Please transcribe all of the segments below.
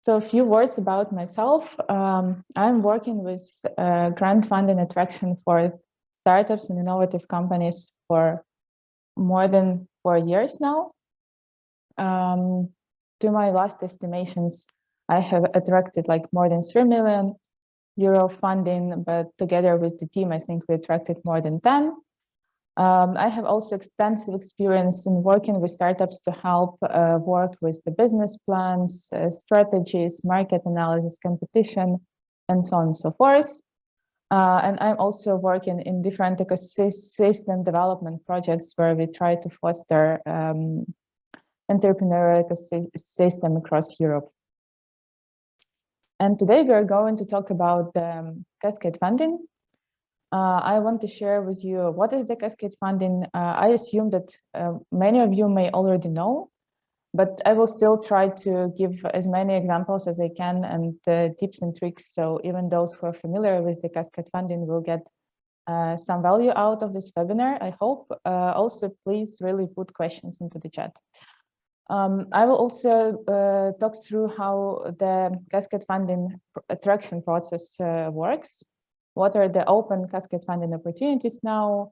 So a few words about myself. I'm working with grant funding attraction for startups and innovative companies for more than 4 years now. To my last estimations, I have attracted like more than 3 million euro funding, but together with the team, I think we attracted more than 10. I have also extensive experience in working with startups to help work with the business plans, strategies, market analysis, competition, and so on and so forth. And I'm also working in different ecosystem development projects where we try to foster entrepreneurial ecosystem across Europe. And today we are going to talk about Cascade funding. I want to share with you what is the Cascade funding. I assume that many of you may already know, but I will still try to give as many examples as I can and tips and tricks. So even those who are familiar with the Cascade funding will get some value out of this webinar, I hope. Also, please really put questions into the chat. I will also talk through how the Cascade funding attraction process works. What are the open Cascade funding opportunities now?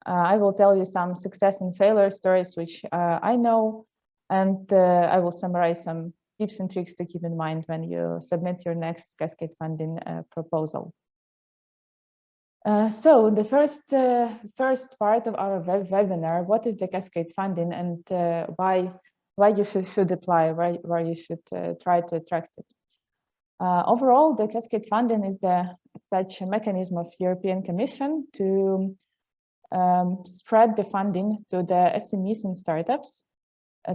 I will tell you some success and failure stories, which I know, and I will summarize some tips and tricks to keep in mind when you submit your next Cascade funding proposal. So the first part of our webinar, what is the Cascade funding and why you should apply, why you should try to attract it. Overall, the Cascade funding is such a mechanism of European Commission to spread the funding to the SMEs and startups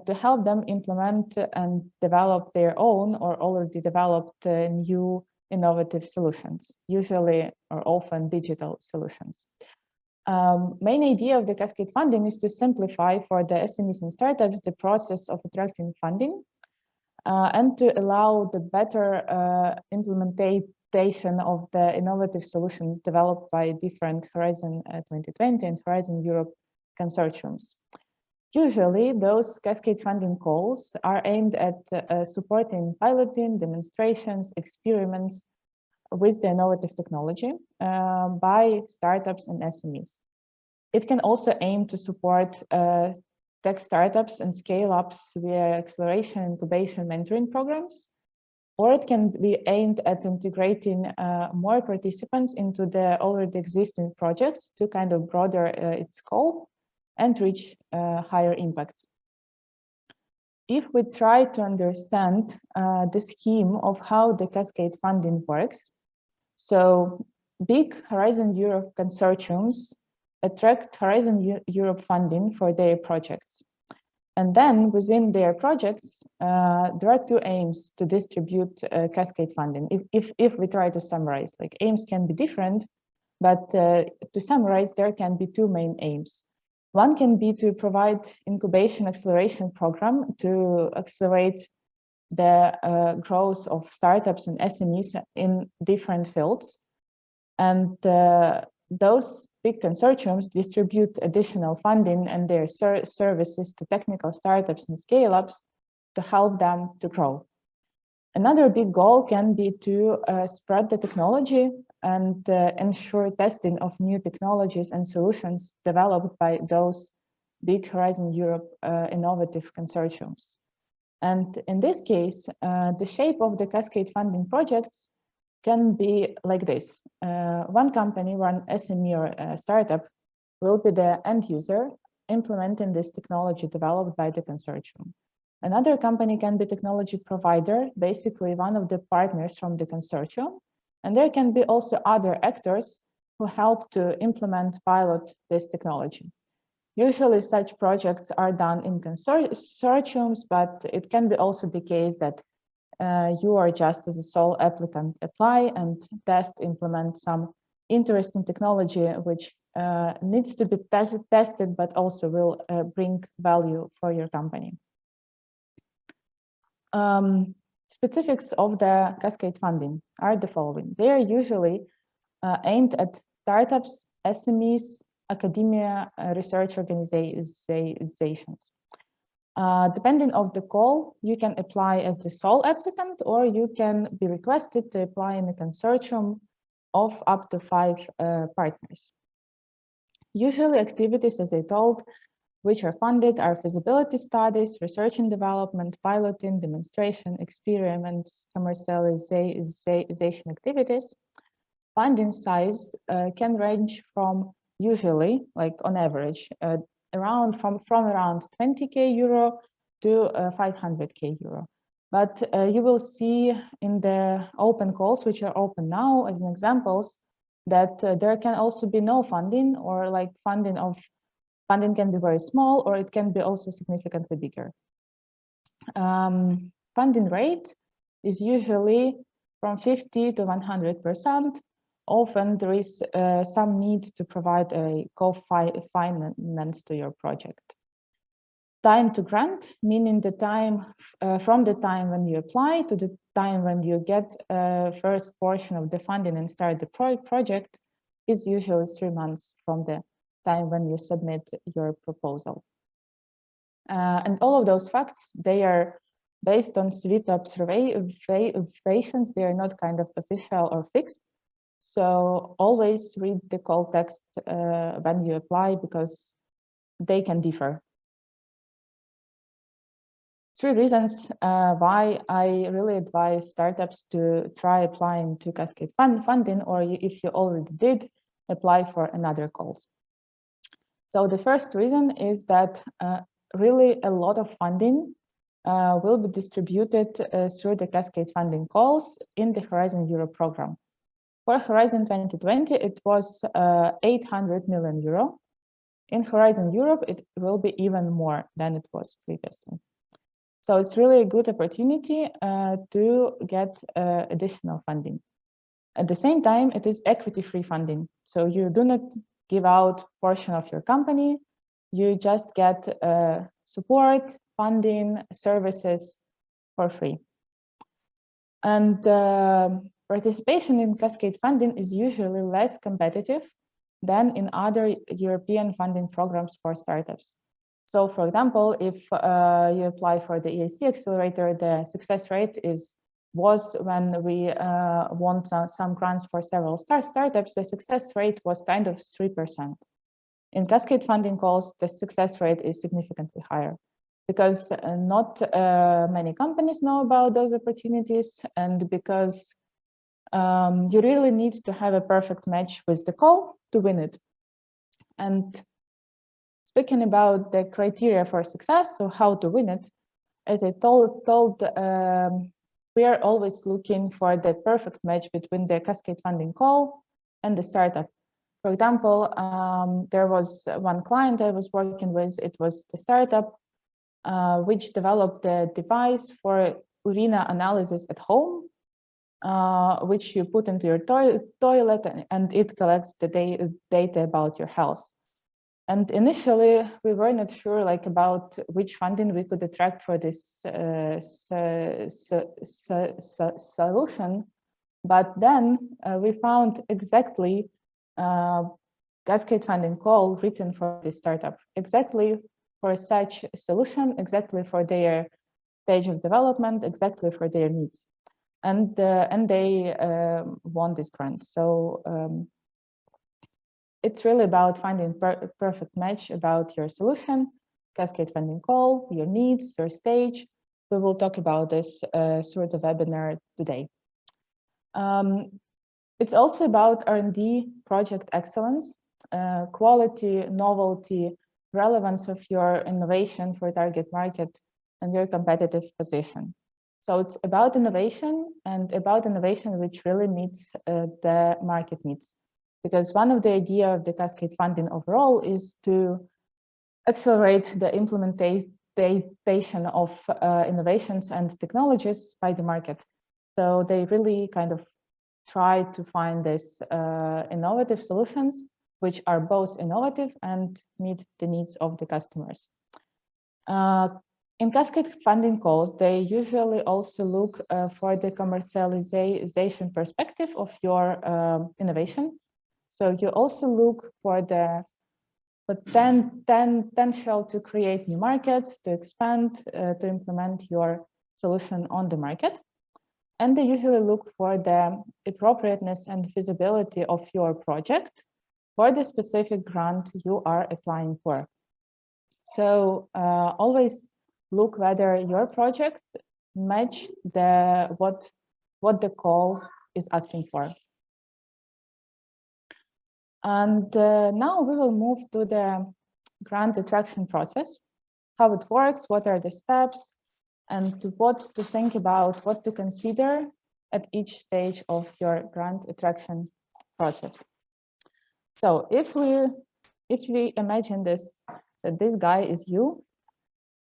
to help them implement and develop their own or already developed new innovative solutions, usually or often digital solutions. Main idea of the Cascade funding is to simplify for the SMEs and startups the process of attracting funding and to allow the better implementation of the innovative solutions developed by different Horizon 2020 and Horizon Europe consortiums. Usually, those Cascade funding calls are aimed at supporting piloting, demonstrations, experiments with the innovative technology by startups and SMEs. It can also aim to support tech startups and scale-ups via acceleration, incubation, mentoring programs, or it can be aimed at integrating more participants into the already existing projects to kind of broaden its scope and reach higher impact. If we try to understand the scheme of how the Cascade funding works, so big Horizon Europe consortiums attract Horizon Europe funding for their projects. And then within their projects, there are two aims to distribute Cascade funding. If we try to summarize, like aims can be different, but to summarize, there can be two main aims. One can be to provide incubation acceleration program to accelerate the growth of startups and SMEs in different fields. And those big consortiums distribute additional funding and their services to technical startups and scale-ups to help them to grow. Another big goal can be to spread the technology and ensure testing of new technologies and solutions developed by those big Horizon Europe innovative consortiums. And in this case, the shape of the Cascade funding projects can be like this. One company, one SME or a startup will be the end user implementing this technology developed by the consortium. Another company can be technology provider, basically one of the partners from the consortium. And there can be also other actors who help to implement, pilot this technology. Usually such projects are done in consortiums, but it can be also the case that you are just as a sole applicant apply and implement some interesting technology which needs to be tested, but also will bring value for your company. Specifics of the Cascade funding are the following. They are usually aimed at startups, SMEs, academia, research organizations. Depending on the call, you can apply as the sole applicant, or you can be requested to apply in a consortium of up to 5 partners. Usually activities, as I told, which are funded are feasibility studies, research and development, piloting, demonstration, experiments, commercialization activities. Funding size can range from usually, like on average, from around 20k euro to 500k euro. But you will see in the open calls, which are open now as an examples, that there can also be no funding, or like funding can be very small, or it can be also significantly bigger. Funding rate is usually from 50 to 100%. Often there is some need to provide a co-finance to your project. Time to grant, meaning the time from the time when you apply to the time when you get first portion of the funding and start the project, is usually 3 months from the time when you submit your proposal. And all of those facts, they are based on sweet observations. They are not kind of official or fixed. So always read the call text when you apply, because they can differ. 3 reasons why I really advise startups to try applying to Cascade funding, or if you already did, apply for another calls. So the first reason is that really a lot of funding will be distributed through the Cascade funding calls in the Horizon Europe program. For Horizon 2020, it was 800 million euro. In Horizon Europe, it will be even more than it was previously. So it's really a good opportunity to get additional funding. At the same time, it is equity-free funding. So you do not give out portion of your company. You just get support, funding, services for free. And participation in Cascade funding is usually less competitive than in other European funding programs for startups. So for example, if you apply for the EAC accelerator, the success rate was when we won some grants for several startups, the success rate was kind of 3%. In Cascade funding calls, the success rate is significantly higher, because not many companies know about those opportunities, and because you really need to have a perfect match with the call to win it. And speaking about the criteria for success, so how to win it, as I told we are always looking for the perfect match between the Cascade funding call and the startup. For example, there was one client I was working with. It was the startup which developed a device for urine analysis at home, which you put into your toilet, and it collects the data about your health. And initially, we were not sure about which funding we could attract for this solution. But then we found exactly Cascade funding call written for this startup, exactly for such a solution, exactly for their stage of development, exactly for their needs. And they won this grant. So it's really about finding a perfect match about your solution, Cascade funding call, your needs, your stage. We will talk about this through the webinar today. It's also about R&D project excellence, quality, novelty, relevance of your innovation for target market, and your competitive position. So it's about innovation, and about innovation which really meets the market needs. Because one of the idea of the Cascade funding overall is to accelerate the implementation of innovations and technologies by the market. So they really kind of try to find these innovative solutions, which are both innovative and meet the needs of the customers. In Cascade funding calls, they usually also look for the commercialization perspective of your innovation. So you also look for the potential to create new markets, to expand, to implement your solution on the market. And they usually look for the appropriateness and feasibility of your project for the specific grant you are applying for. So always look whether your project match what the call is asking for. And now we will move to the grant attraction process, how it works, what are the steps, and what to think about, what to consider at each stage of your grant attraction process. So if we imagine that this guy is you,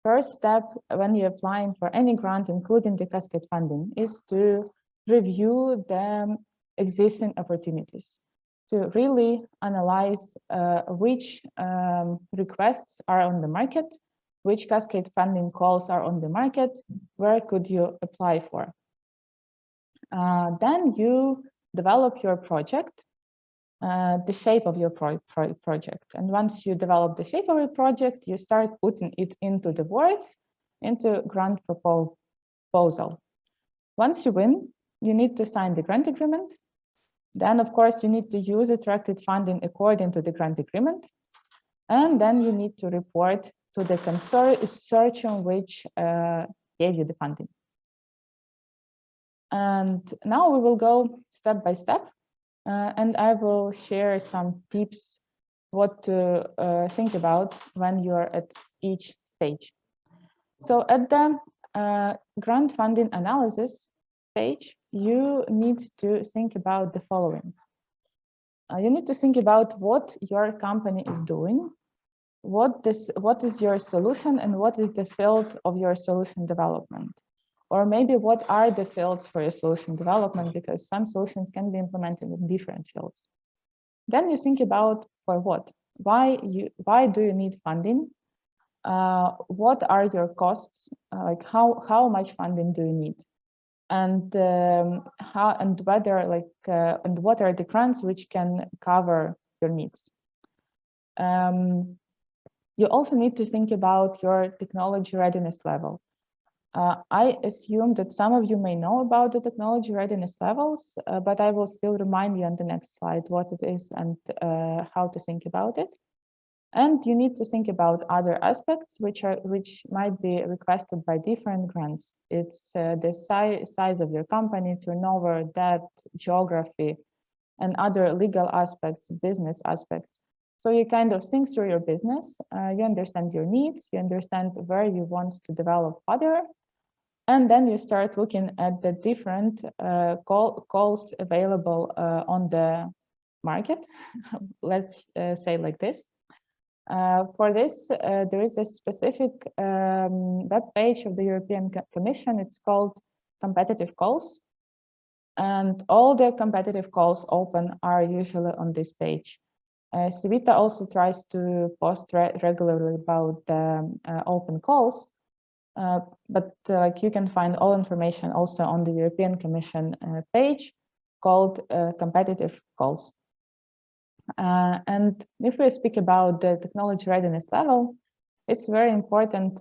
first step when you're applying for any grant, including the Cascade funding, is to review the existing opportunities, to really analyze which requests are on the market, which Cascade funding calls are on the market, where could you apply for. Then you develop your project, the shape of your project. And once you develop the shape of your project, you start putting it into the words, into grant proposal. Once you win, you need to sign the grant agreement. Then, of course, you need to use attracted funding according to the grant agreement. And then you need to report to the consortium which gave you the funding. And now we will go step by step. And I will share some tips what to think about when you are at each stage. So at the grant funding analysis stage, you need to think about the following. You need to think about what your company is doing, what is your solution, and what is the field of your solution development. Or maybe what are the fields for your solution development, because some solutions can be implemented in different fields. Then you think about for what? Why do you need funding? What are your costs? Like how much funding do you need? And whether and what are the grants which can cover your needs? You also need to think about your technology readiness level. I assume that some of you may know about the technology readiness levels, but I will still remind you on the next slide what it is and how to think about it. And you need to think about other aspects which might be requested by different grants. It's the size of your company, turnover, debt, geography, and other legal aspects, business aspects. So you kind of think through your business, you understand your needs, you understand where you want to develop further, and then you start looking at the different calls available on the market. Let's say like this. For this, there is a specific web page of the European Commission. It's called competitive calls. And all the competitive calls open are usually on this page. Civita also tries to post regularly about the open calls, but you can find all information also on the European Commission page called competitive calls. And if we speak about the technology readiness level, it's very important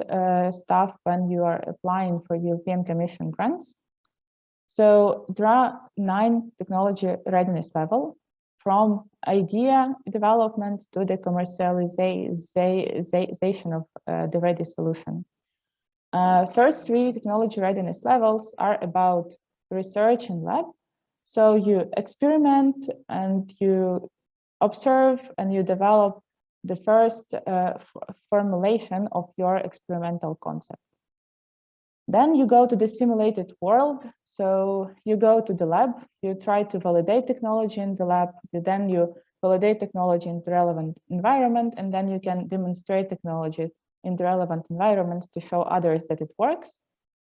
stuff when you are applying for European Commission grants. So there are 9 technology readiness level, from idea development to the commercialization of the ready solution. First 3 technology readiness levels are about research and lab. So you experiment and you observe and you develop the first formulation of your experimental concept. Then you go to the simulated world. So you go to the lab, you try to validate technology in the lab, then you validate technology in the relevant environment, and then you can demonstrate technology in the relevant environment to show others that it works.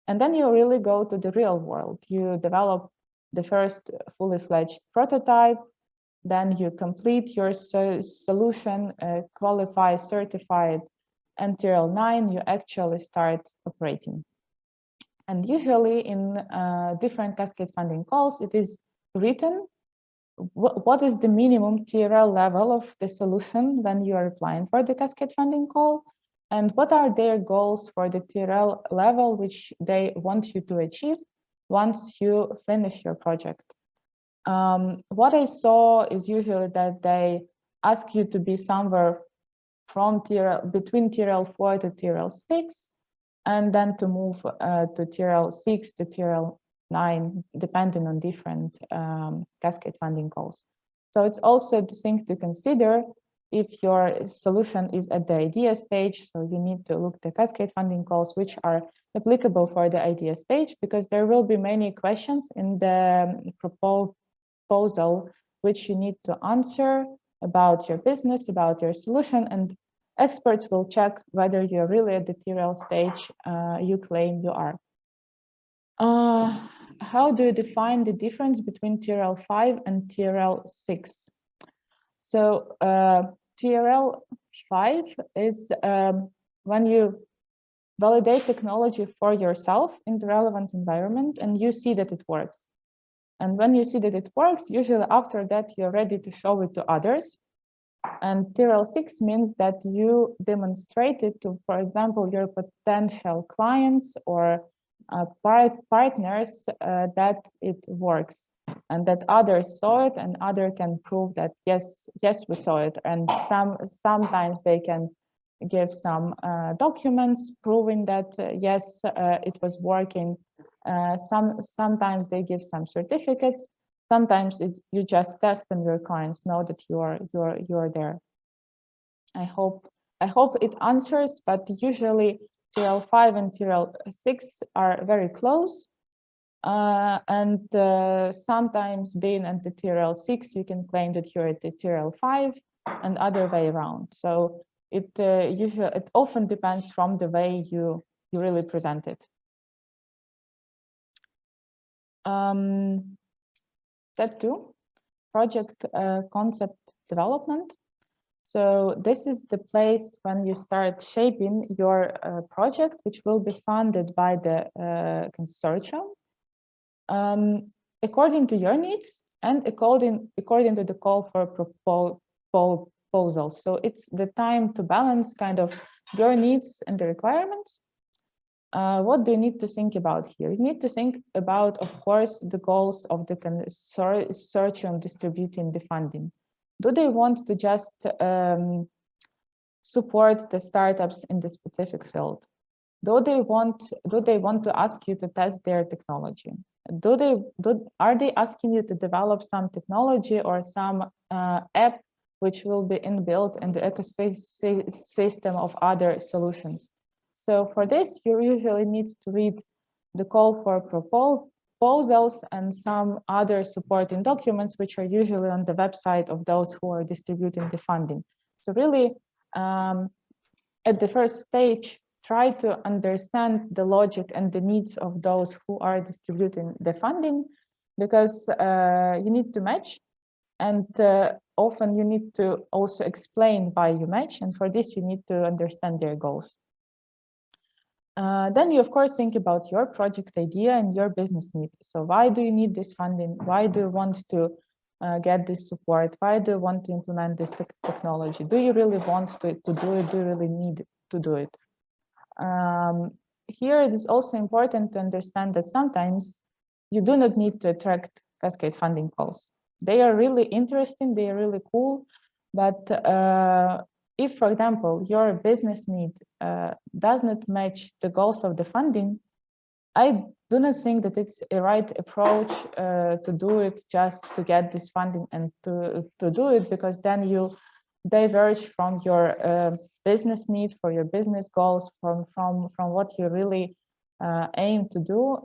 And then you really go to the real world. You develop the first fully fledged prototype, then you complete your solution, qualify, certify it, until 9, you actually start operating. And usually in different Cascade funding calls, it is written what is the minimum TRL level of the solution when you are applying for the Cascade funding call, and what are their goals for the TRL level which they want you to achieve once you finish your project. What I saw is usually that they ask you to be somewhere from between TRL 4 to TRL 6, and then to move to TRL 6 to TRL 9, depending on different Cascade funding calls. So it's also the thing to consider if your solution is at the idea stage. So you need to look at the Cascade funding calls which are applicable for the idea stage, because there will be many questions in the proposal which you need to answer about your business, about your solution, and experts will check whether you're really at the TRL stage you claim you are. How do you define the difference between TRL 5 and TRL 6? So TRL 5 is when you validate technology for yourself in the relevant environment and you see that it works. And when you see that it works, usually after that, you're ready to show it to others. And TRL 6 means that you demonstrated to, for example, your potential clients or partners that it works, and that others saw it, and others can prove that yes, we saw it. And sometimes they can give some documents proving that yes, it was working. Sometimes they give some certificates. Sometimes you just test and your clients know that you're there. I hope it answers, but usually TRL 5 and TRL 6 are very close. And sometimes being at the TRL 6, you can claim that you're at the TRL 5 and other way around. So it often depends from the way you really present it. Step 2, project concept development. So this is the place when you start shaping your project, which will be funded by the consortium according to your needs and according to the call for proposals. So it's the time to balance kind of your needs and the requirements. What do you need to think about here? You need to think about, of course, the goals of the consortium distributing the funding. Do they want to just support the startups in the specific field? Do they want to ask you to test their technology? Are they asking you to develop some technology or some app which will be inbuilt in the ecosystem of other solutions? So for this, you usually need to read the call for proposals and some other supporting documents, which are usually on the website of those who are distributing the funding. So really, at the first stage, try to understand the logic and the needs of those who are distributing the funding, because you need to match, and often you need to also explain why you match, and for this you need to understand their goals. Then you, of course, think about your project idea and your business need. So why do you need this funding? Why do you want to get this support? Why do you want to implement this technology? Do you really want to do it? Do you really need to do it? Here it is also important to understand that sometimes you do not need to attract Cascade funding calls. They are really interesting, they are really cool, but if, for example, your business need does not match the goals of the funding, I do not think that it's a right approach to do it just to get this funding and to do it, because then you diverge from your business need, for your business goals, from what you really aim to do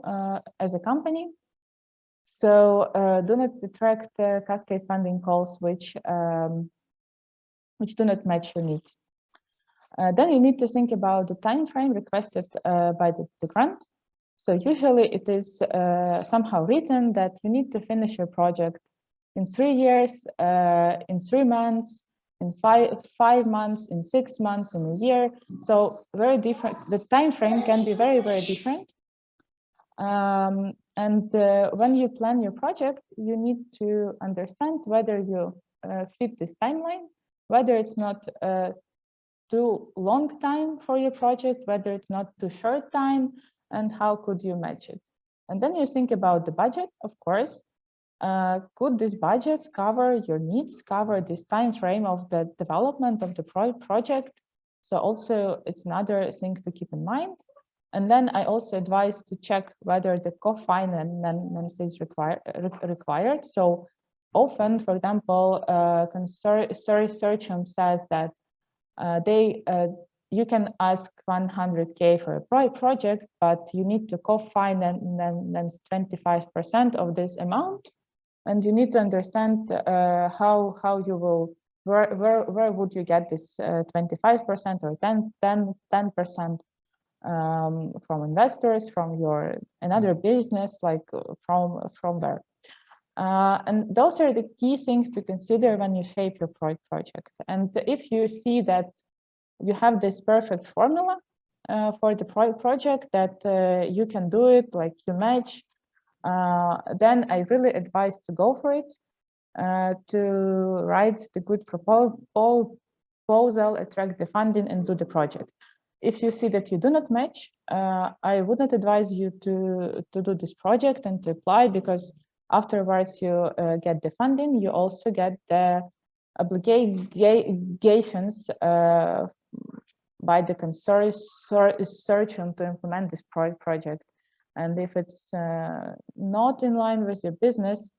as a company. So do not attract Cascade funding calls which do not match your needs. Then you need to think about the time frame requested by the grant. So usually it is somehow written that you need to finish your project in 3 years, in 3 months, in 5 months, in 6 months, in a year. So very different. The time frame can be very, very different. And when you plan your project, you need to understand whether you fit this timeline, whether it's not too long time for your project, whether it's not too short time, and how could you match it. And then you think about the budget, of course. Could this budget cover your needs, cover this time frame of the development of the project? So also it's another thing to keep in mind. And then I also advise to check whether the co-finance is required. So often, for example, consortium says that you can ask 100K for a project, but you need to co-finance 25% of this amount. And you need to understand how you will, where would you get this 25% or 10% from investors, from your another business, like from where. And those are the key things to consider when you shape your project. And if you see that you have this perfect formula for the project, that you can do it, like you match, then I really advise to go for it, to write the good proposal, attract the funding, and do the project. If you see that you do not match, I would not advise you to do this project and to apply, because afterwards you get the funding, you also get the obligations by the consortium to implement this project. And if it's not in line with your business,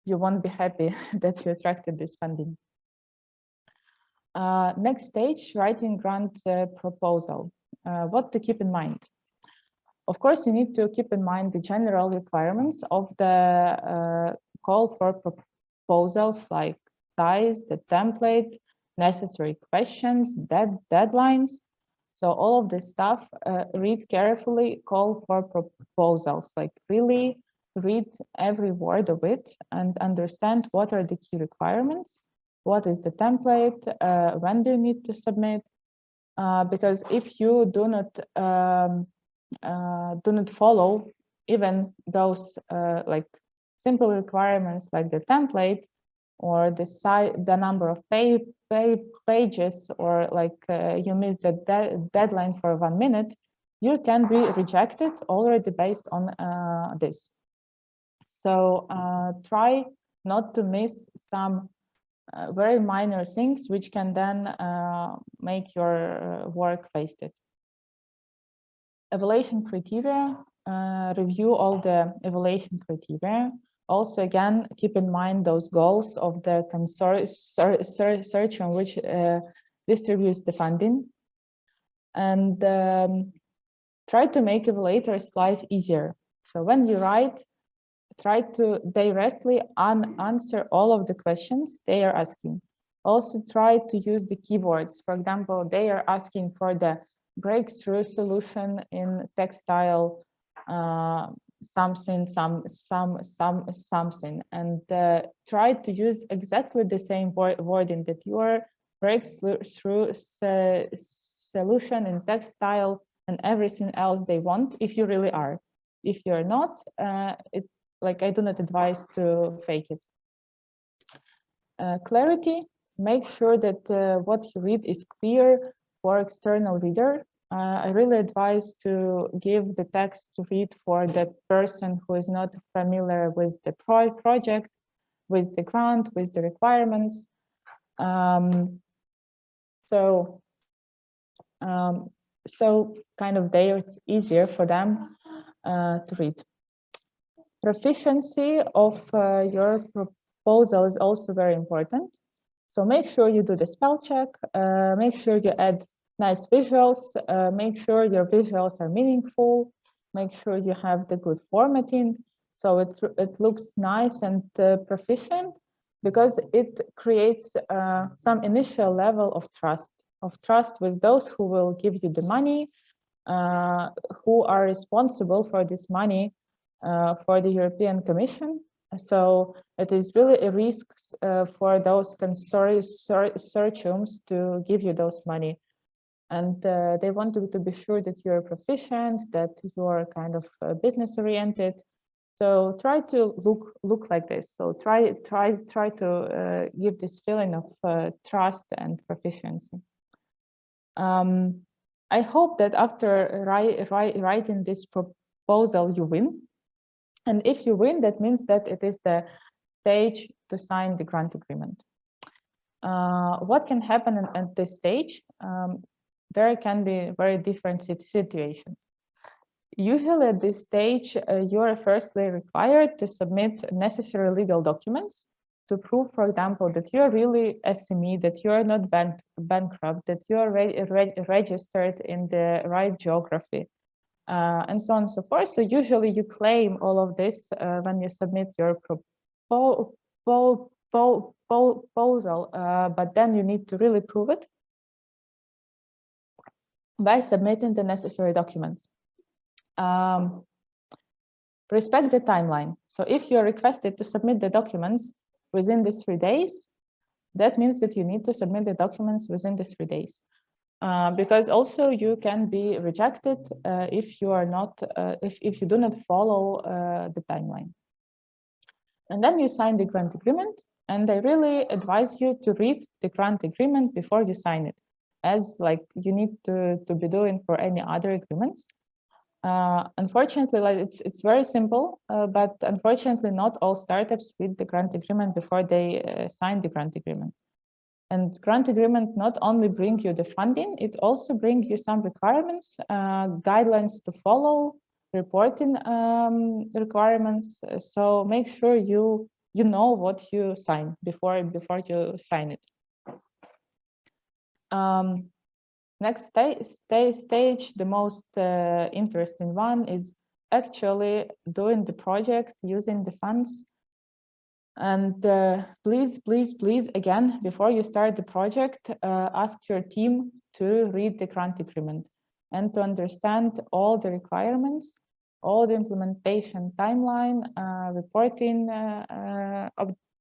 you won't be happy that you attracted this funding. Next stage, writing grant proposal. What to keep in mind? Of course, you need to keep in mind the general requirements of the call for proposals, like size, the template, necessary questions, deadlines. So all of this stuff, read carefully, call for proposals, like really read every word of it and understand what are the key requirements, what is the template, when do you need to submit, because if you do not follow even those like simple requirements like the template or the size, the number of pages, or like you miss the deadline for 1 minute, you can be rejected already based on this. So try not to miss some very minor things which can then make your work wasted. Evaluation criteria, review all the evaluation criteria. Also, again, keep in mind those goals of the consortium which distributes the funding. And try to make evaluators' life easier. So when you write, try to directly answer all of the questions they are asking. Also try to use the keywords. For example, they are asking for the breakthrough solution in textile something, and try to use exactly the same wording that your breakthrough solution in textile and everything else they want, if you really are. If you're not, like I do not advise to fake it. Clarity, make sure that what you read is clear for external reader. I really advise to give the text to read for the person who is not familiar with the project, with the grant, with the requirements. So kind of there it's easier for them to read. Proficiency of your proposal is also very important. So make sure you do the spell check, make sure you add nice visuals, make sure your visuals are meaningful, make sure you have the good formatting, so it looks nice and proficient, because it creates some initial level of trust with those who will give you the money, who are responsible for this money for the European Commission. So it is really a risk for those consortiums to give you those money. And they want to be sure that you're proficient, that you're kind of business oriented. So try to look like this. So try to give this feeling of trust and proficiency. I hope that after writing this proposal, you win. And if you win, that means that it is the stage to sign the grant agreement. What can happen at this stage? There can be very different situations. Usually at this stage, you are firstly required to submit necessary legal documents to prove, for example, that you're really SME, that you're not bankrupt, that you're registered in the right geography, and so on and so forth. So usually you claim all of this when you submit your proposal, but then you need to really prove it by submitting the necessary documents. Respect the timeline. So if you're requested to submit the documents within the 3 days, that means that you need to submit the documents within the 3 days. Because also you can be rejected if you are not, if you do not follow the timeline. And then you sign the grant agreement, and I really advise you to read the grant agreement before you sign it, as like you need to be doing for any other agreements. Unfortunately, like it's very simple, but unfortunately not all startups read the grant agreement before they sign the grant agreement. And grant agreement not only bring you the funding, it also brings you some requirements, guidelines to follow, reporting requirements. So make sure you know what you sign before you sign it. Next stage, the most interesting one, is actually doing the project using the funds. And please, again, before you start the project, ask your team to read the grant agreement and to understand all the requirements, all the implementation timeline, reporting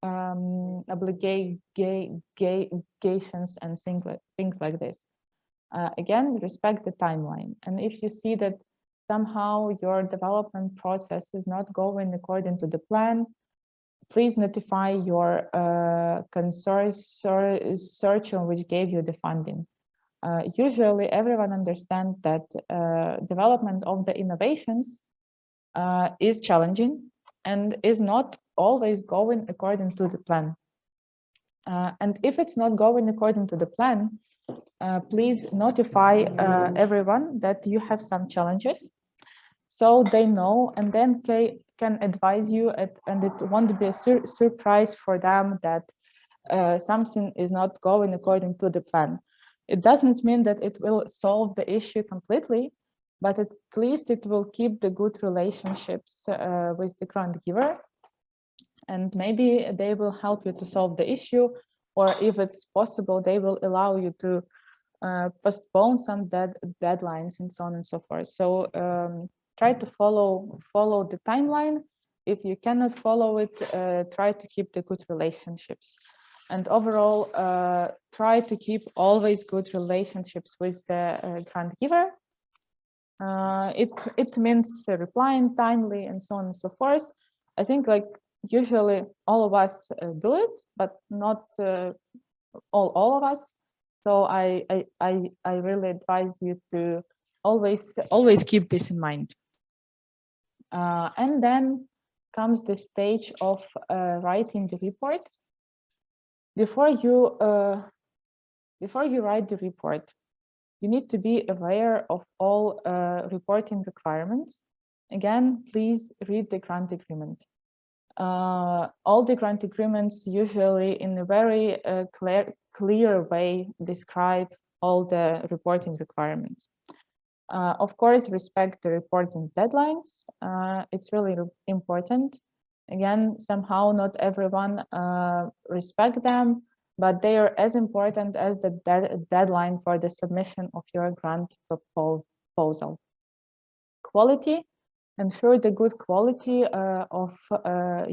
obligations, and things like this. Again, respect the timeline. And if you see that somehow your development process is not going according to the plan, please notify your consortium which gave you the funding. Usually everyone understands that development of the innovations is challenging and is not always going according to the plan. And if it's not going according to the plan, please notify everyone that you have some challenges, so they know, and then can advise you, and it won't be a surprise for them that something is not going according to the plan. It doesn't mean that it will solve the issue completely, but at least it will keep the good relationships with the grant giver, and maybe they will help you to solve the issue, or if it's possible, they will allow you to postpone some deadlines and so on and so forth. So try to follow the timeline. If you cannot follow it, try to keep the good relationships. And overall, try to keep always good relationships with the grant giver. It means replying timely and so on and so forth. I think like usually all of us do it, but not all of us. So I really advise you to always keep this in mind. And then comes the stage of writing the report. Before you write the report, you need to be aware of all reporting requirements. Again, please read the grant agreement. All the grant agreements usually in a very clear way describe all the reporting requirements. Of course, respect the reporting deadlines. It's really important. Again, somehow not everyone respect them, but they are as important as the deadline for the submission of your grant proposal. Quality. Ensure the good quality of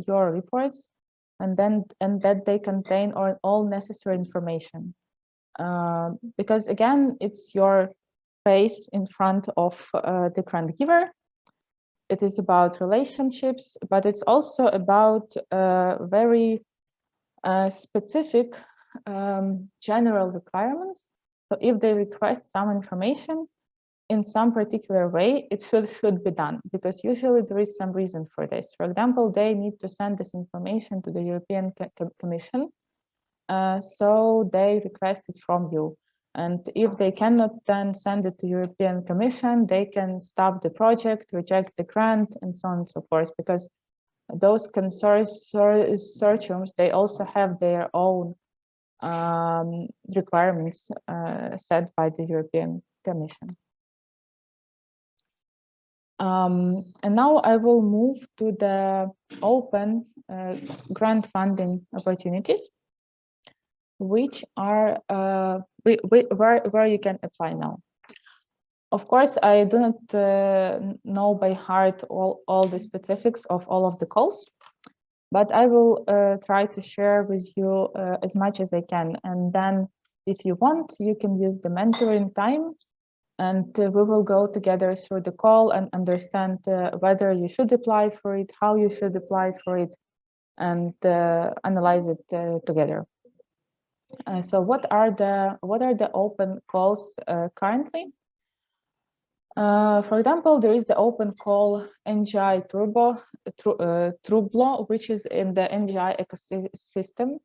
your reports, and that they contain all necessary information. Because again, it's your face in front of the grant giver. it is about relationships, but it's also about very specific general requirements. So if they request some information in some particular way, it should be done, because usually there is some reason for this. For example, they need to send this information to the European Commission, so they request it from you. And if they cannot then send it to European Commission, they can stop the project, reject the grant, and so on and so forth, because those consortiums, they also have their own requirements set by the European Commission. And now I will move to the open grant funding opportunities, which are where you can apply now. Of course, I do not know by heart all the specifics of all of the calls, but I will try to share with you as much as I can. And then if you want, you can use the mentoring time, and we will go together through the call and understand whether you should apply for it, how you should apply for it, and analyze it together. So what are the open calls currently? For example, there is the open call NGI Trublo, which is in the NGI ecosystem.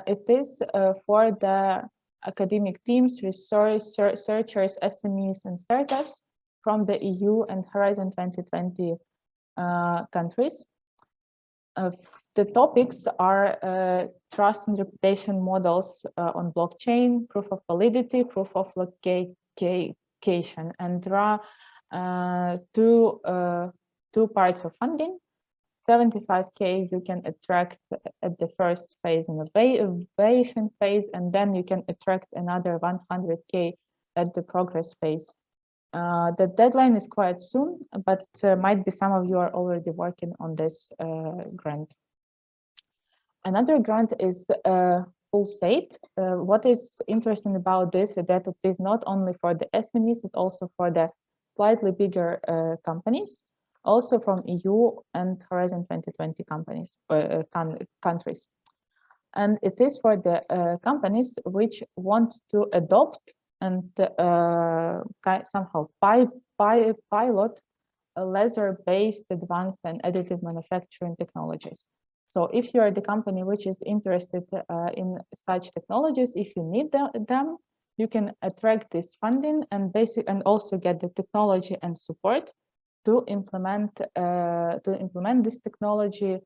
It is for the academic teams, researchers, SMEs, and startups from the EU and Horizon 2020 countries. The topics are trust and reputation models on blockchain, proof of validity, proof of location, and there are two parts of funding. 75K you can attract at the first phase, innovation phase, and then you can attract another 100K at the progress phase. The deadline is quite soon, but might be some of you are already working on this grant. Another grant is full state. What is interesting about this is that it is not only for the SMEs, it's also for the slightly bigger companies, also from EU and Horizon 2020 companies, countries. And it is for the companies which want to adopt and somehow pilot a laser-based advanced and additive manufacturing technologies. So if you are the company which is interested in such technologies, if you need them, you can attract this funding and also get the technology and support to implement this technology,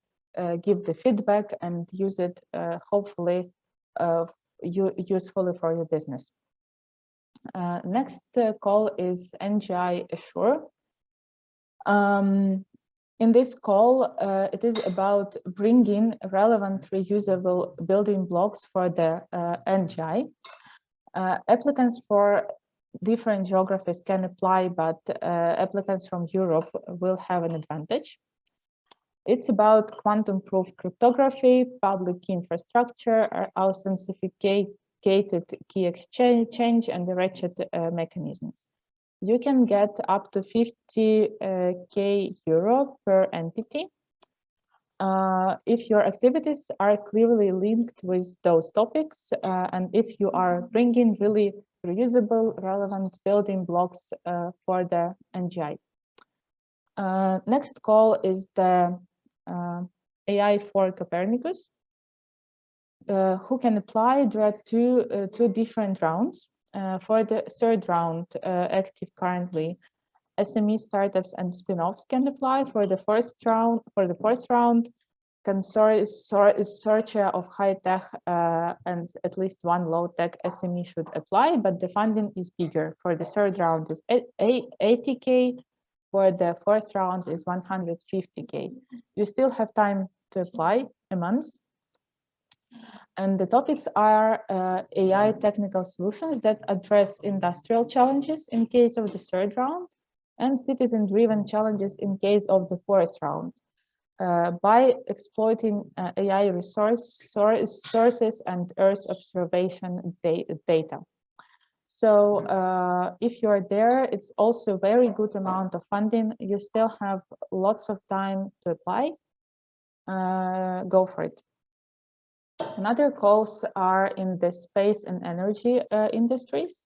give the feedback, and use it hopefully usefully for your business. Next call is NGI Assure. In this call, it is about bringing relevant reusable building blocks for the NGI. Applicants for different geographies can apply, but applicants from Europe will have an advantage. It's about quantum-proof cryptography, public key infrastructure, authenticated key exchange, and the ratchet mechanisms. You can get up to 50K euro per entity if your activities are clearly linked with those topics, and if you are bringing really reusable, relevant building blocks for the NGI. Next call is the AI for Copernicus. Who can apply? There are two different rounds. For the third round, active currently, SME startups and spin-offs can apply. For the fourth round, consortia of high-tech and at least one low-tech SME should apply, but the funding is bigger. For the third round is 80K. For the fourth round is 150K. You still have time to apply, a month. And the topics are AI technical solutions that address industrial challenges in case of the third round, and citizen-driven challenges in case of the fourth round, by exploiting AI sources and Earth observation data. So if you're there, it's also very good amount of funding. You still have lots of time to apply. Go for it. Another calls are in the space and energy industries.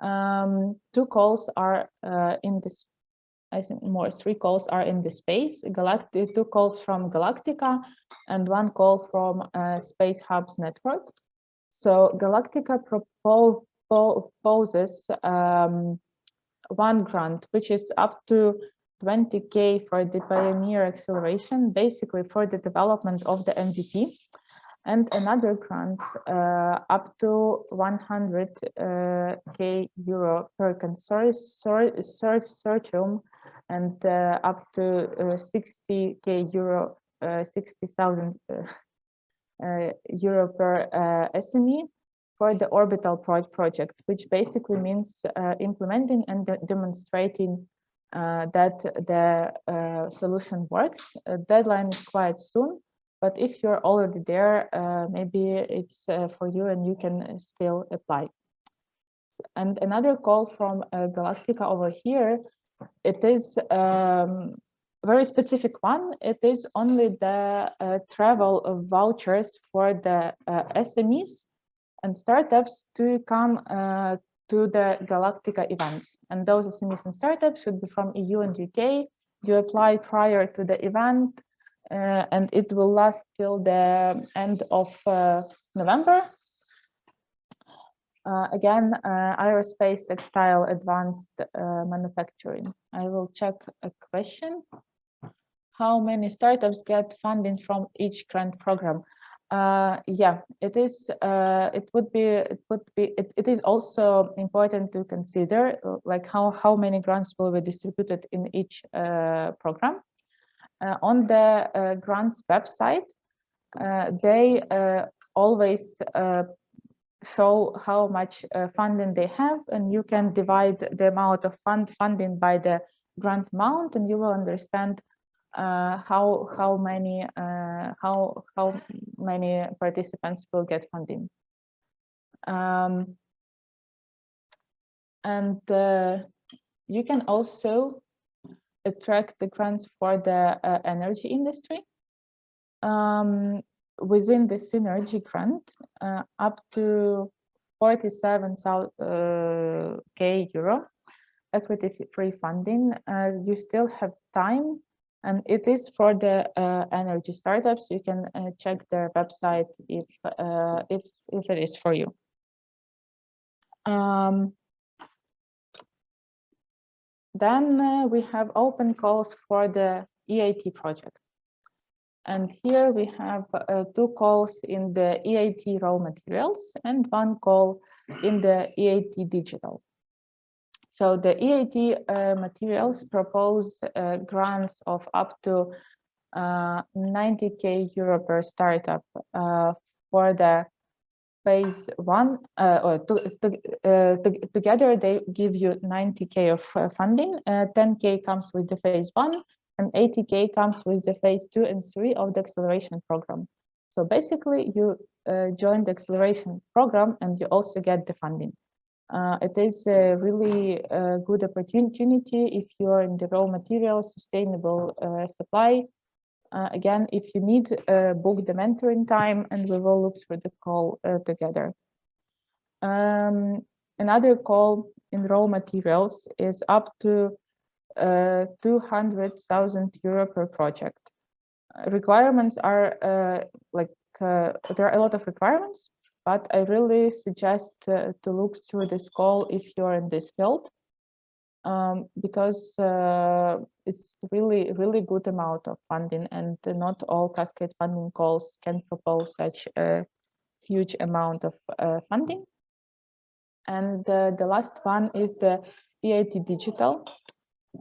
2 calls are in this, I think more 3 calls are in the space. 2 calls from Galactica and 1 call from Space Hubs Network. So Galactica proposes 1 grant, which is up to 20K for the Pioneer Acceleration, basically for the development of the MVP. And another grant up to 100K euro per consortium and up to 60K euro, 60,000 euro per SME for the orbital project, which basically means implementing and demonstrating that the solution works. Deadline is quite soon. But if you're already there, maybe it's for you and you can still apply. And another call from Galactica over here, it is very specific one. It is only the travel vouchers for the SMEs and startups to come to the Galactica events. And those SMEs and startups should be from EU and UK. You apply prior to the event. And it will last till the end of November. Again, aerospace, textile, advanced manufacturing. I will check a question. How many startups get funding from each grant program? Yeah, it is. It is also important to consider like how many grants will be distributed in each program. On the grants website, they always show how much funding they have, and you can divide the amount of funding by the grant amount, and you will understand how many participants will get funding. And you can also attract the grants for the energy industry. Within the synergy grant, up to 47K euro equity-free funding, you still have time, and it is for the energy startups. You can check their website if it is for you. Then we have open calls for the EIT project. And here we have 2 calls in the EIT raw materials and 1 call in the EIT digital. So the EIT materials propose grants of up to 90K euro per startup for the phase 1, or together they give you 90K of funding. 10K comes with the phase 1, and 80K comes with the phase 2 and 3 of the acceleration program. So basically, you join the acceleration program and you also get the funding. It is a really good opportunity if you are in the raw materials, sustainable supply. Again, if you need, book the mentoring time and we will look through the call together. Another call in raw materials is up to 200,000 euro per project. Requirements are there are a lot of requirements, but I really suggest to look through this call if you're in this field. Because it's really good amount of funding, and not all Cascade funding calls can propose such a huge amount of funding. And the last one is the EIT Digital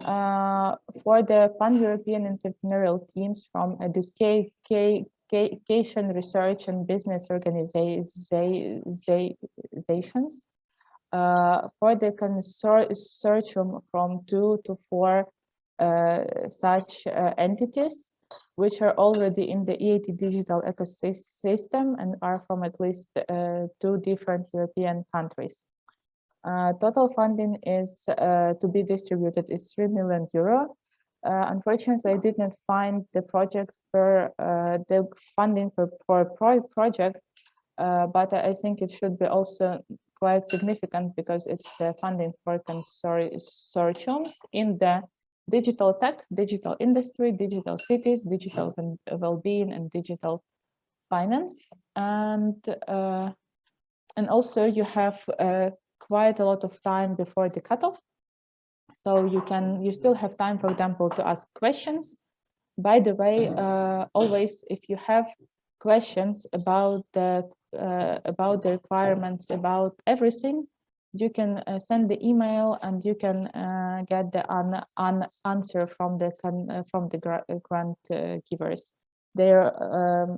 for the pan-European entrepreneurial teams from education, research, and business organizations. For the consortium from 2 to 4 such entities, which are already in the EIT digital ecosystem and are from at least 2 different European countries. Total funding is to be distributed is 3 million euro. Unfortunately, I did not find the project for the funding for project, but I think it should be also quite significant because it's the funding for consortiums in the digital tech, digital industry, digital cities, digital well-being, and digital finance. And also you have quite a lot of time before the cutoff. So you still have time, for example, to ask questions. By the way, always if you have questions about the requirements, about everything, you can send the email and you can get the answer from the grant givers. They're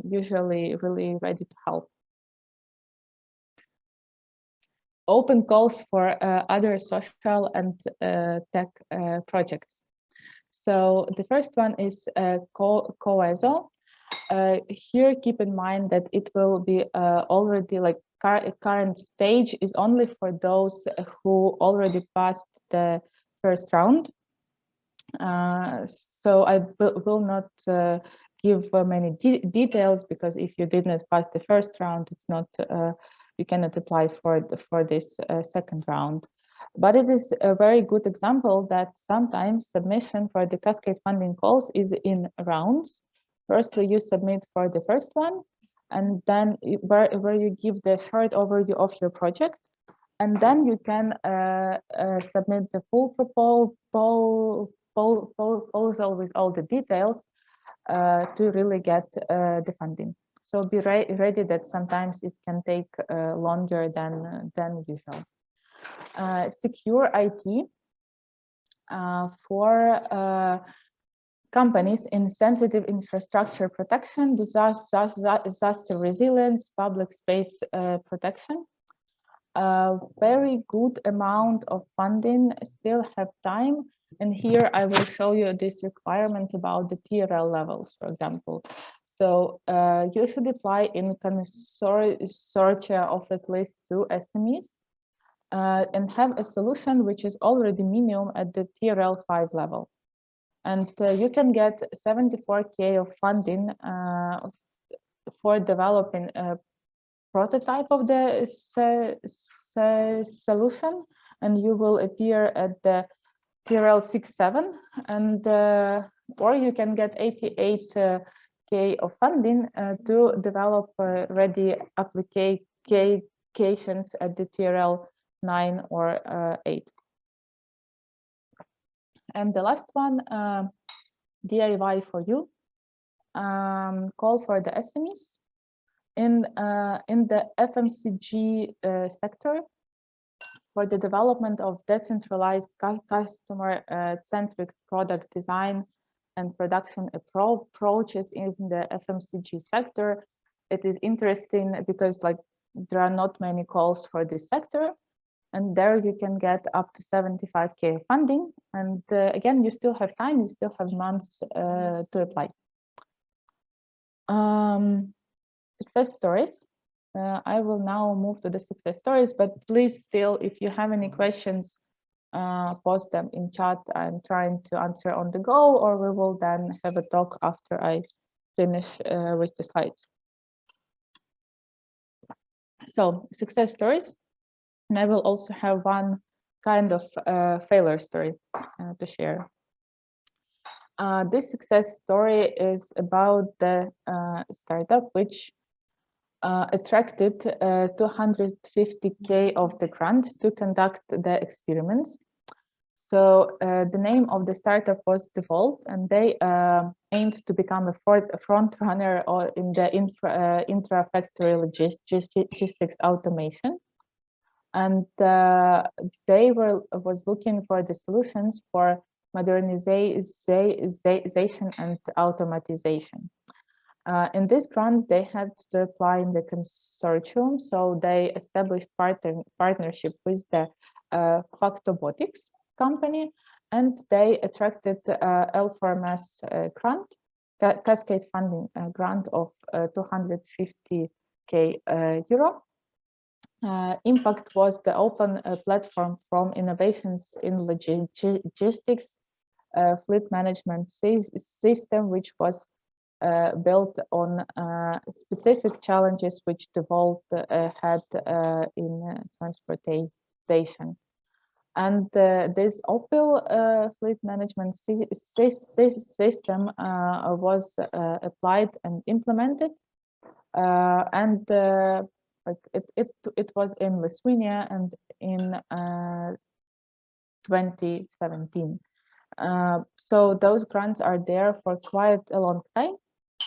usually really ready to help. Open calls for other social and tech projects. So the first one is COESO. Here, keep in mind that it will be already like current stage is only for those who already passed the first round. So I will not give many details, because if you did not pass the first round, it's not you cannot apply for this second round. But it is a very good example that sometimes submission for the Cascade funding calls is in rounds. Firstly, you submit for the first one, and then where you give the short overview of your project, and then you can submit the full proposal with all the details to really get the funding. So be ready that sometimes it can take longer than usual. Secure IT for companies in sensitive infrastructure protection, disaster resilience, public space protection. Very good amount of funding, still have time. And here I will show you this requirement about the TRL levels, for example. So you should apply in consortia of at least 2 SMEs and have a solution which is already minimum at the TRL 5 level. And you can get 74K of funding for developing a prototype of the solution, and you will appear at the TRL 6-7, and or you can get 88K of funding to develop ready applications at the TRL 9 or 8. And the last one, DIY for you, call for the SMEs. In the FMCG sector, for the development of decentralized customer-centric product design and production approaches in the FMCG sector, it is interesting because like there are not many calls for this sector, and there you can get up to 75K funding. And again, you still have time, you still have months to apply. Success stories. I will now move to the success stories, but please still, if you have any questions, post them in chat. I'm trying to answer on the go, or we will then have a talk after I finish with the slides. So success stories, and I will also have one kind of failure story to share. This success story is about the startup which attracted 250K of the grant to conduct the experiments. So the name of the startup was Default, and they aimed to become a front runner in the intra-factory logistics automation. And they was looking for the solutions for modernization and automatization. In this grant, they had to apply in the consortium, so they established partnership with the Factobotics company, and they attracted L4MS grant, Cascade funding grant of 250K euro. Impact was the open platform from innovations in logistics, fleet management system, which was built on specific challenges which the Volt had in transportation. And this Opel fleet management system was applied and implemented, and it was in Lithuania and in 2017. So those grants are there for quite a long time,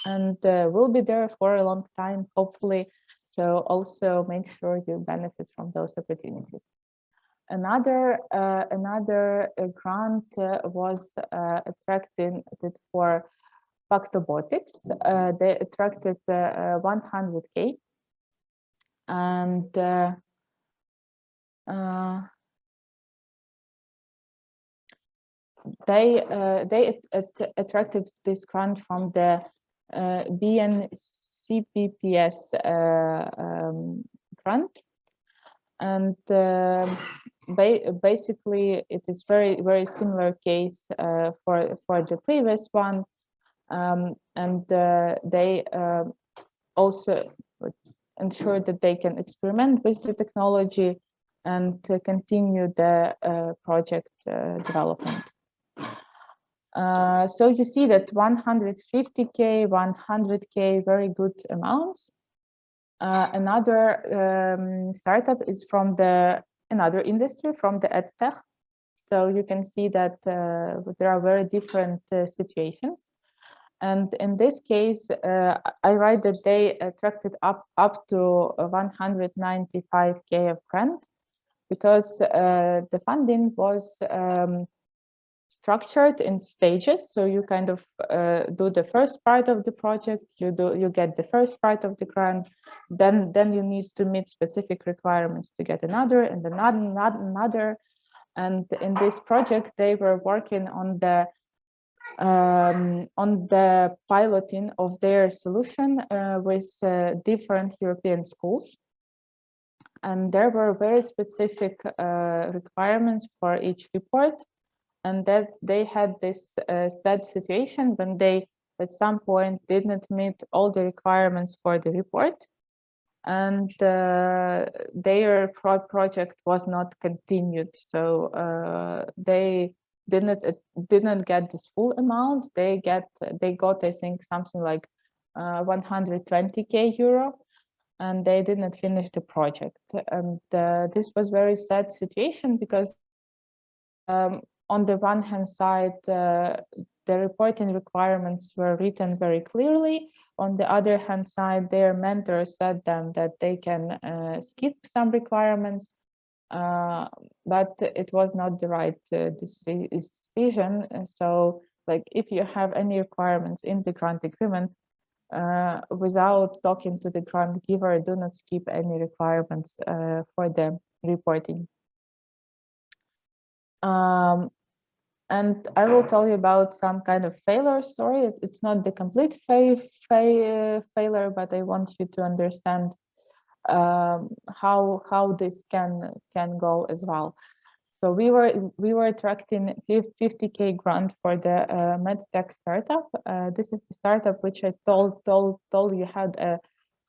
and will be there for a long time, hopefully. So also make sure you benefit from those opportunities. Another grant was attracted for Factobotics. They attracted 100K, and they attracted this grant from the BNCPPS grant, and basically it is very similar case for the previous one, and they also ensure that they can experiment with the technology and continue the project development. So you see that 150K, 100K, very good amounts. Another startup is from another industry, from the EdTech. So you can see that there are very different situations. And in this case, I write that they attracted up to 195K of grant, because the funding was structured in stages. So you kind of do the first part of the project, you get the first part of the grant, then you need to meet specific requirements to get another and another. And in this project, they were working on the piloting of their solution with different European schools. And there were very specific requirements for each report, and that they had this sad situation when they at some point did not meet all the requirements for the report, and their project was not continued. So they did not get this full amount. They got, I think, something like 120K euro, and they did not finish the project. And this was very sad situation, because on the one hand side, the reporting requirements were written very clearly. On the other hand side, their mentor said them that they can skip some requirements, but it was not the right decision. So, like, if you have any requirements in the grant agreement, without talking to the grant giver, do not skip any requirements for the reporting. And I will tell you about some kind of failure story. It's not the complete failure, but I want you to understand how this can go as well. So we were attracting 50K grant for the medtech startup. This is the startup which I told you had a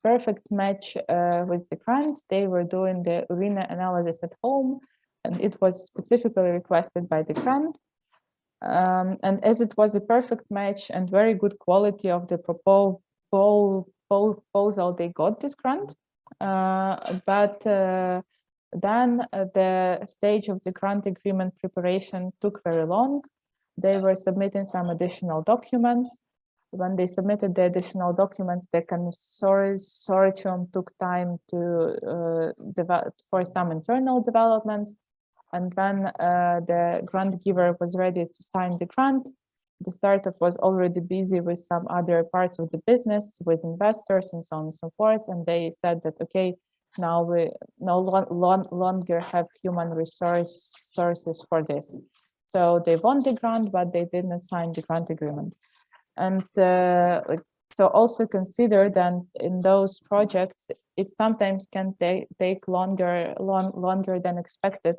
perfect match with the grant. They were doing the urine analysis at home, and it was specifically requested by the grant. And as it was a perfect match and very good quality of the proposal, they got this grant. But then the stage of the grant agreement preparation took very long. They were submitting some additional documents. When they submitted the additional documents, the consortium took time to develop for some internal developments. And when the grant giver was ready to sign the grant, the startup was already busy with some other parts of the business, with investors and so on and so forth. And they said that, okay, now we no longer have human resources for this. So they won the grant, but they did not sign the grant agreement. And So also consider that in those projects, it sometimes can take longer than expected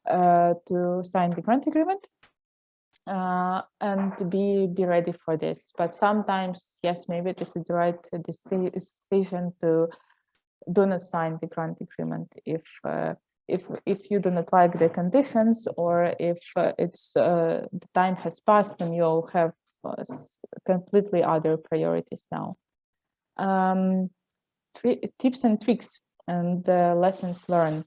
to sign the grant agreement, and be ready for this. But sometimes, yes, maybe this is the right decision to do not sign the grant agreement if you do not like the conditions, or if the time has passed and you have completely other priorities now. Tips and tricks and lessons learned.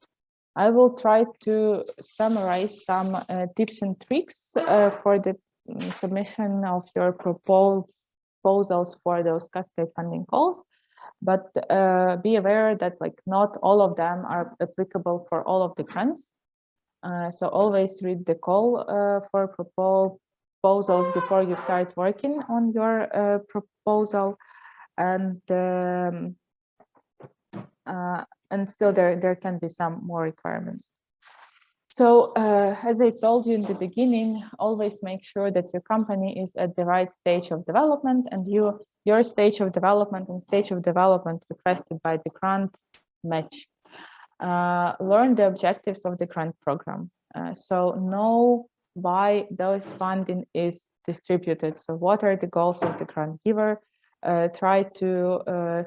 I will try to summarize some tips and tricks for the submission of your proposals for those Cascade funding calls. But be aware that like not all of them are applicable for all of the grants. So always read the call for proposals before you start working on your proposal, and still there can be some more requirements. So as I told you in the beginning, always make sure that your company is at the right stage of development, and your stage of development and stage of development requested by the grant match. Learn the objectives of the grant program. So know why those funding is distributed. So what are the goals of the grant giver? Try to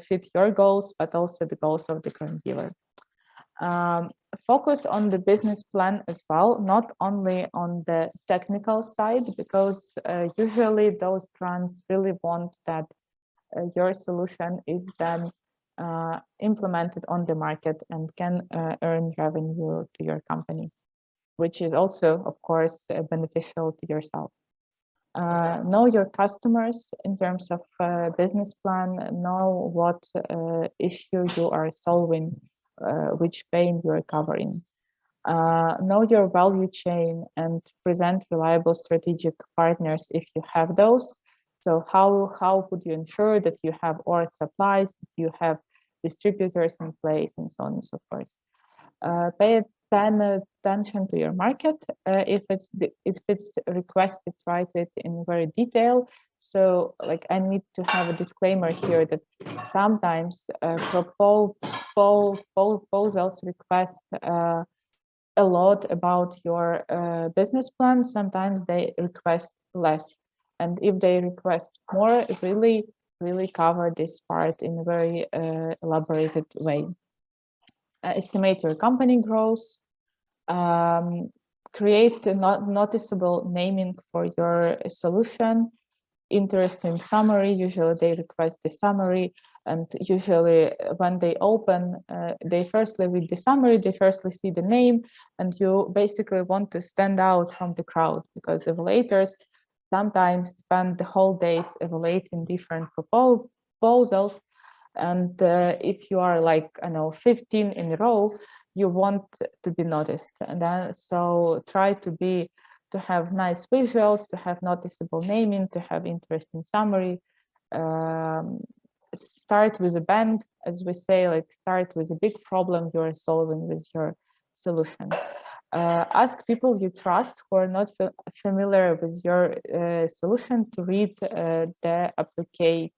fit your goals, but also the goals of the grant giver. Focus on the business plan as well, not only on the technical side, because usually those grants really want that your solution is then implemented on the market and can earn revenue to your company, which is also, of course, beneficial to yourself. Know your customers in terms of business plan, know what issue you are solving, which pain you are covering. Know your value chain and present reliable strategic partners if you have those. So how would you ensure that you have ore supplies, that you have distributors in place, and so on and so forth. Pay attention to your market. If it's requested, write it in very detail. So like I need to have a disclaimer here that sometimes proposals request a lot about your business plan. Sometimes they request less, and if they request more, really cover this part in a very elaborated way. Estimate your company growth. Create a noticeable naming for your solution. Interesting summary. Usually they request the summary, and usually when they open, they firstly read the summary, they firstly see the name, and you basically want to stand out from the crowd, because evaluators sometimes spend the whole days evaluating different proposals, and if you are like, I know, 15 in a row, you want to be noticed. And then so try to have nice visuals, to have noticeable naming, to have interesting summary. Start with a bang, as we say, like start with a big problem you're solving with your solution. Ask people you trust who are not familiar with your solution to read the application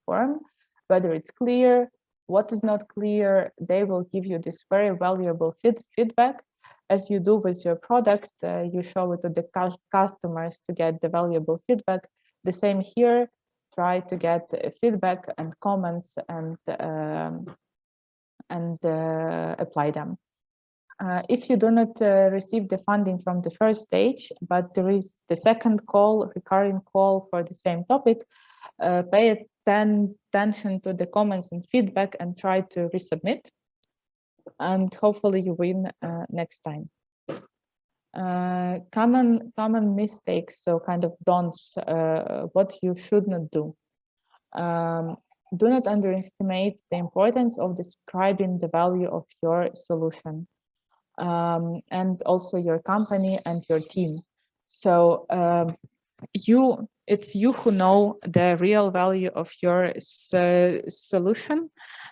form, whether it's clear, what is not clear. They will give you this very valuable feedback. As you do with your product, you show it to the customers to get the valuable feedback. The same here, try to get feedback and comments and apply them. If you do not receive the funding from the first stage, but there is the second call, recurring call for the same topic, pay attention to the comments and feedback and try to resubmit. And hopefully you win next time. Common mistakes, so kind of don'ts, what you should not do. Do not underestimate the importance of describing the value of your solution, and also your company and your team. So it's you who know the real value of your solution.